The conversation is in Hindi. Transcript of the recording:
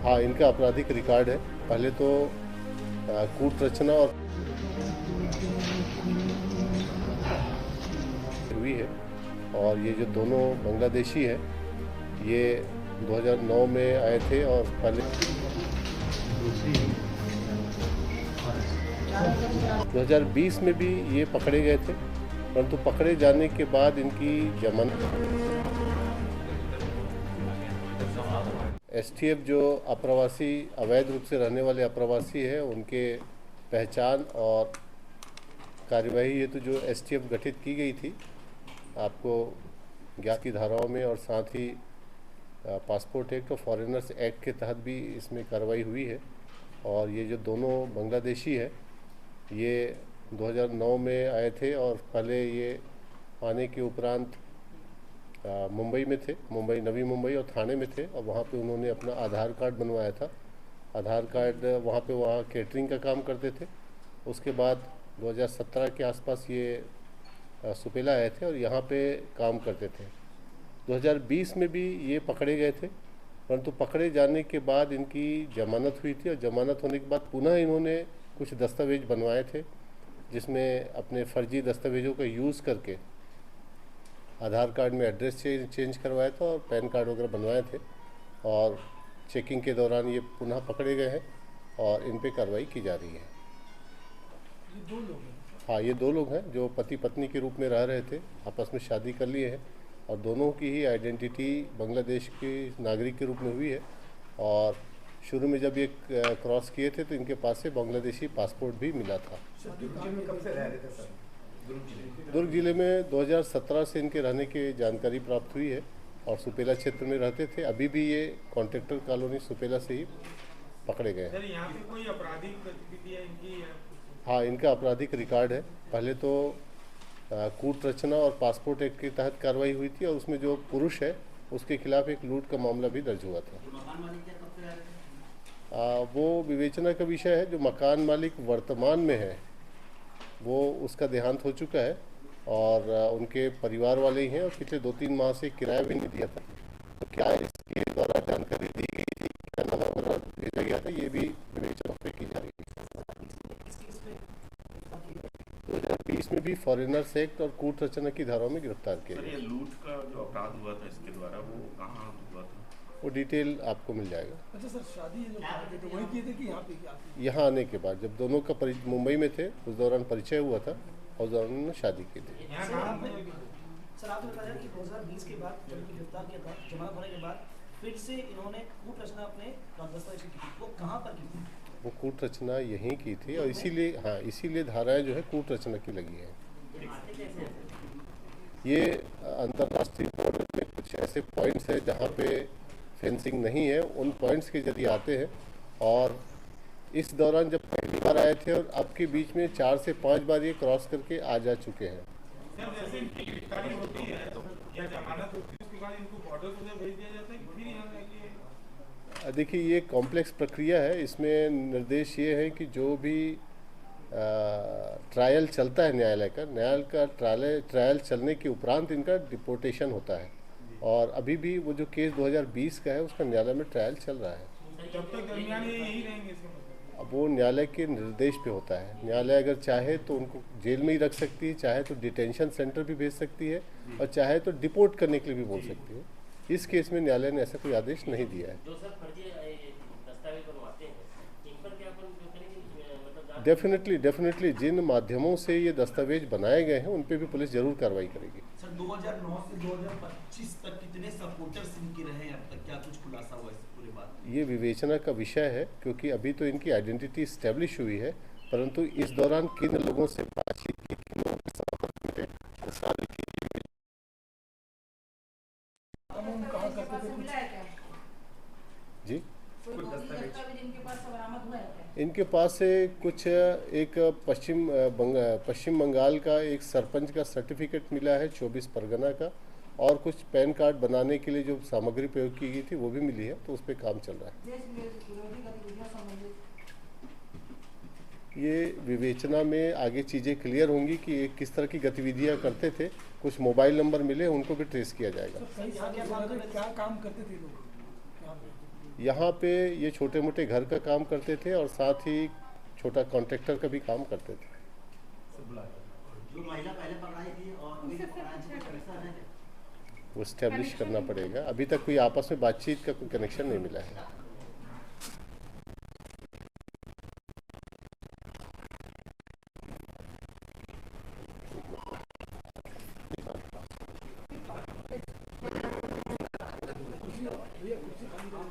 हाँ, इनका आपराधिक रिकॉर्ड है। पहले तो कूट रचना और हुई है, और ये जो दोनों बांग्लादेशी हैं ये 2009 में आए थे और पहले 2020 में भी ये पकड़े गए थे, परंतु पकड़े जाने के बाद इनकी जमानत एसटीएफ जो अप्रवासी अवैध रूप से रहने वाले अप्रवासी हैं उनके पहचान और कार्यवाही हेतु जो एसटीएफ गठित की गई थी आपको ज्ञात की धाराओं में, और साथ ही पासपोर्ट एक्ट और फॉरेनर्स एक्ट के तहत भी इसमें कार्रवाई हुई है। और ये जो दोनों बांग्लादेशी हैं ये 2009 में आए थे और पहले ये आने के उपरांत मुंबई में थे, मुंबई, नवी मुंबई और थाने में थे, और वहाँ पे उन्होंने अपना आधार कार्ड बनवाया था। आधार कार्ड वहाँ केटरिंग का काम करते थे। उसके बाद 2017 के आसपास ये सुपेला आए थे और यहाँ पे काम करते थे। 2020 में भी ये पकड़े गए थे, परंतु पकड़े जाने के बाद इनकी जमानत हुई थी, और जमानत होने के बाद पुनः इन्होंने कुछ दस्तावेज बनवाए थे जिसमें अपने फर्जी दस्तावेज़ों का यूज़ करके आधार कार्ड में एड्रेस चेंज करवाया था और पैन कार्ड वगैरह बनवाए थे, और चेकिंग के दौरान ये पुनः पकड़े गए हैं और इन पे कार्रवाई की जा रही है। ये दो लोग हैं? हाँ, ये दो लोग हैं जो पति पत्नी के रूप में रह रहे थे, आपस में शादी कर लिए हैं, और दोनों की ही आइडेंटिटी बांग्लादेश के नागरिक के रूप में हुई है। और शुरू में जब ये क्रॉस किए थे तो इनके पास से बांग्लादेशी पासपोर्ट भी मिला था। कब से रह रहे थे सर? दुर्ग जिले में 2017 से इनके रहने की जानकारी प्राप्त हुई है, और सुपेला क्षेत्र में रहते थे। अभी भी ये कॉन्ट्रैक्टर कॉलोनी सुपेला से ही पकड़े गए हैं। यहाँ पे कोई आपराधिक गतिविधियाँ इनकी? हाँ, इनका आपराधिक रिकॉर्ड है। पहले तो कूट रचना और पासपोर्ट एक्ट के तहत कार्रवाई हुई थी, और उसमें जो पुरुष है उसके खिलाफ एक लूट का मामला भी दर्ज हुआ था। वो विवेचना का विषय है। जो मकान मालिक वर्तमान में है वो उसका देहांत हो चुका है, और उनके परिवार वाले ही हैं, और पिछले 2-3 माह से किराया भी नहीं दिया था। तो क्या इसके द्वारा जानकारी दी गई थी, क्या नामा वगैरह भेजा गया था, ये भी विवेचना पे की जा रही है। 2020 में भी फॉरेनर्स एक्ट और कूट रचना की धाराओं में गिरफ्तार किया गया। लूट का जो अपराध हुआ था इसके द्वारा वो कहाँ हुआ था? वो डिटेल आपको मिल जाएगा। अच्छा सर, शादी ये लोग करते थे वहीं किए थे कि यहाँ पे क्या? यहाँ आने के बाद जब दोनों का मुंबई में थे उस दौरान परिचय हुआ था, और उस दौरान उन्होंने शादी की थी। सर आपने बताया कि 2020 के बाद जब इनको गिरफ्तार किया था, जमानत होने के बाद फिर से इन्होंने कूट रचना अपने दस्तावेज की थी, वो कहाँ पर की थी? वो कूट रचना यहीं की थी, और इसीलिए हाँ, इसीलिए धाराएं जो है कूट रचना की लगी है। ये अंतर्राष्ट्रीय बॉर्डर में कुछ ऐसे पॉइंट्स हैं जहाँ पे फेंसिंग नहीं है, उन पॉइंट्स के जरिए आते हैं। और इस दौरान जब पहली बार आए थे और अब के बीच में 4 से 5 बार ये क्रॉस करके आ जा चुके हैं। जैसे इनकी गिरफ्तारी होती है या जमानत होती है उसके बाद इनको बॉर्डर से भेज दिया जाता है, फिर यहाँ आके? देखिए, ये कॉम्प्लेक्स प्रक्रिया है। इसमें निर्देश ये है कि जो भी ट्रायल चलता है न्यायालय का ट्रायल चलने के उपरांत इनका डिपोर्टेशन होता है, और अभी भी वो जो केस 2020 का है उसका न्यायालय में ट्रायल चल रहा है। जब तक दरमियान ये यही रहेंगे इसका मतलब? अब वो न्यायालय के निर्देश पे होता है। न्यायालय अगर चाहे तो उनको जेल में ही रख सकती है, चाहे तो डिटेंशन सेंटर भी भेज सकती है, और चाहे तो डिपोर्ट करने के लिए भी बोल सकती है। इस केस में न्यायालय ने ऐसा कोई आदेश नहीं दिया है। डेफिनेटली जिन माध्यमों से ये दस्तावेज बनाए गए हैं उन पे भी पुलिस जरूर कार्रवाई करेगी। सर 2009 से 2025 तक कितने सपोर्टर्स इनके रहे अब तक, क्या कुछ खुलासा हुआ इस पूरे बात? ये विवेचना का विषय है, क्योंकि अभी तो इनकी आइडेंटिटी इस्टेब्लिश हुई है, परंतु इस दौरान किन लोगों से बातचीत की, किन लोगों के संपर्क में थे, कहाँ करते थे कुछ? जी, इनके इनके पास से कुछ एक पश्चिम बंगाल का एक सरपंच का सर्टिफिकेट मिला है 24 परगना का, और कुछ पैन कार्ड बनाने के लिए जो सामग्री प्रयोग की गई थी वो भी मिली है, तो उस पर काम चल रहा है। ये विवेचना में आगे चीज़ें क्लियर होंगी कि ये किस तरह की गतिविधियां करते थे। कुछ मोबाइल नंबर मिले, उनको भी ट्रेस किया जाएगा। क्या काम करते थे लोग यहाँ पे? यहाँ पे ये छोटे मोटे घर का काम करते थे और साथ ही छोटा कॉन्ट्रैक्टर का भी काम करते थे। जो महिला पहले पकड़ाई थी और अभी जो पकड़ाई थी, कोई कनेक्शन है क्या? वो इस्टेब्लिश करना पड़ेगा। अभी तक कोई आपस में बातचीत का कोई कनेक्शन नहीं मिला है। भैया कुर्सी खाली करो।